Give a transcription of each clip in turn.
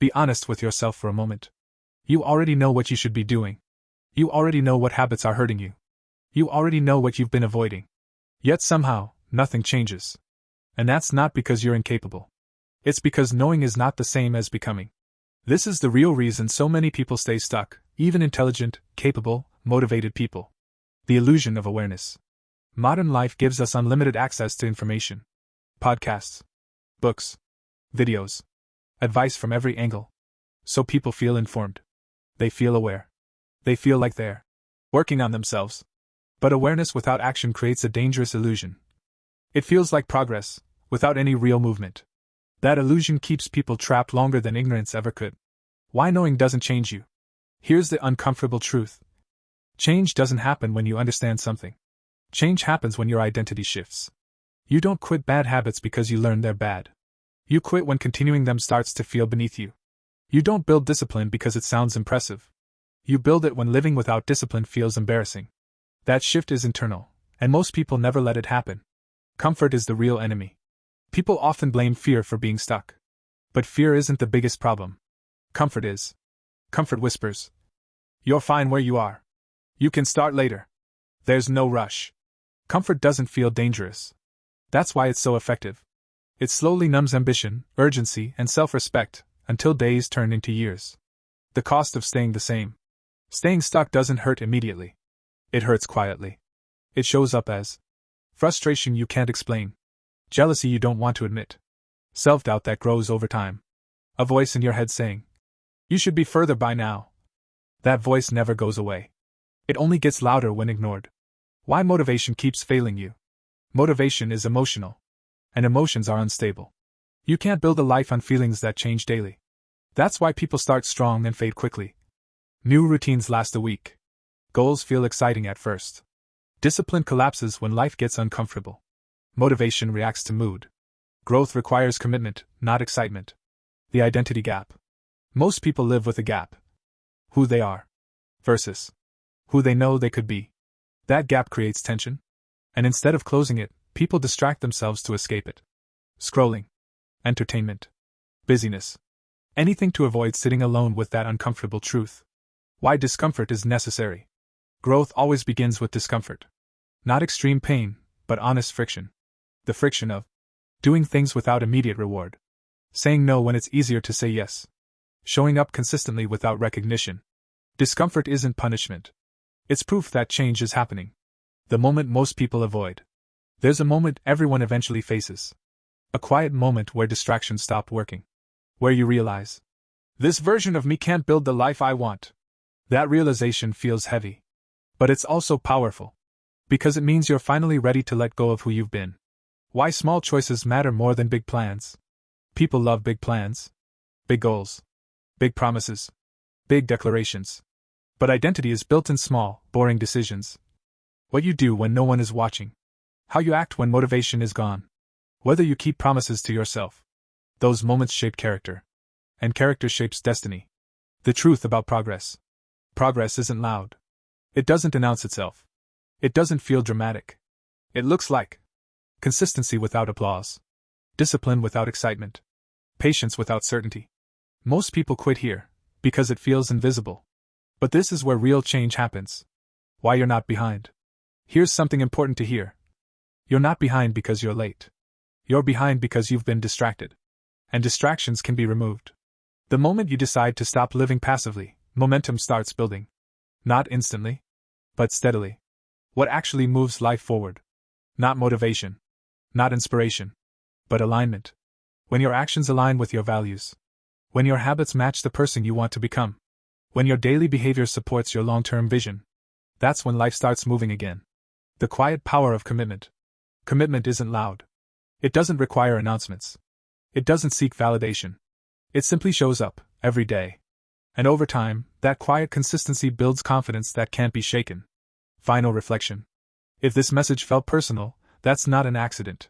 Be honest with yourself for a moment. You already know what you should be doing. You already know what habits are hurting you. You already know what you've been avoiding. Yet somehow, nothing changes. And that's not because you're incapable. It's because knowing is not the same as becoming. This is the real reason so many people stay stuck, even intelligent, capable, motivated people. The illusion of awareness. Modern life gives us unlimited access to information. Podcasts, books, videos, advice from every angle. So people feel informed. They feel aware. They feel like they're working on themselves. But awareness without action creates a dangerous illusion. It feels like progress, without any real movement. That illusion keeps people trapped longer than ignorance ever could. Why knowing doesn't change you? Here's the uncomfortable truth. Change doesn't happen when you understand something. Change happens when your identity shifts. You don't quit bad habits because you learn they're bad. You quit when continuing them starts to feel beneath you. You don't build discipline because it sounds impressive. You build it when living without discipline feels embarrassing. That shift is internal, and most people never let it happen. Comfort is the real enemy. People often blame fear for being stuck. But fear isn't the biggest problem. Comfort is. Comfort whispers, "You're fine where you are. You can start later. There's no rush." Comfort doesn't feel dangerous. That's why it's so effective. It slowly numbs ambition, urgency, and self-respect, until days turn into years. The cost of staying the same. Staying stuck doesn't hurt immediately. It hurts quietly. It shows up as frustration you can't explain, jealousy you don't want to admit, self-doubt that grows over time, a voice in your head saying, "You should be further by now." That voice never goes away. It only gets louder when ignored. Why motivation keeps failing you? Motivation is emotional. And emotions are unstable. You can't build a life on feelings that change daily. That's why people start strong and fade quickly. New routines last a week. Goals feel exciting at first. Discipline collapses when life gets uncomfortable. Motivation reacts to mood. Growth requires commitment, not excitement. The identity gap. Most people live with a gap. Who they are versus who they know they could be. That gap creates tension. And instead of closing it, people distract themselves to escape it. Scrolling. Entertainment. Busyness. Anything to avoid sitting alone with that uncomfortable truth. Why discomfort is necessary. Growth always begins with discomfort. Not extreme pain, but honest friction. The friction of doing things without immediate reward. Saying no when it's easier to say yes. Showing up consistently without recognition. Discomfort isn't punishment. It's proof that change is happening. The moment most people avoid. There's a moment everyone eventually faces. A quiet moment where distractions stop working. Where you realize, this version of me can't build the life I want. That realization feels heavy. But it's also powerful. Because it means you're finally ready to let go of who you've been. Why small choices matter more than big plans. People love big plans. Big goals. Big promises. Big declarations. But identity is built in small, boring decisions. What you do when no one is watching. How you act when motivation is gone. Whether you keep promises to yourself. Those moments shape character. And character shapes destiny. The truth about progress. Progress isn't loud. It doesn't announce itself. It doesn't feel dramatic. It looks like consistency without applause. Discipline without excitement. Patience without certainty. Most people quit here, because it feels invisible. But this is where real change happens. Why you're not behind. Here's something important to hear. You're not behind because you're late. You're behind because you've been distracted. And distractions can be removed. The moment you decide to stop living passively, momentum starts building. Not instantly, but steadily. What actually moves life forward? Not motivation. Not inspiration. But alignment. When your actions align with your values. When your habits match the person you want to become. When your daily behavior supports your long-term vision. That's when life starts moving again. The quiet power of commitment. Commitment isn't loud. It doesn't require announcements. It doesn't seek validation. It simply shows up, every day. And over time, that quiet consistency builds confidence that can't be shaken. Final reflection. If this message felt personal, that's not an accident.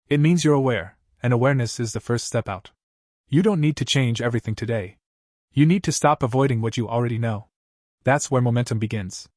It means you're aware, and awareness is the first step out. You don't need to change everything today. You need to stop avoiding what you already know. That's where momentum begins.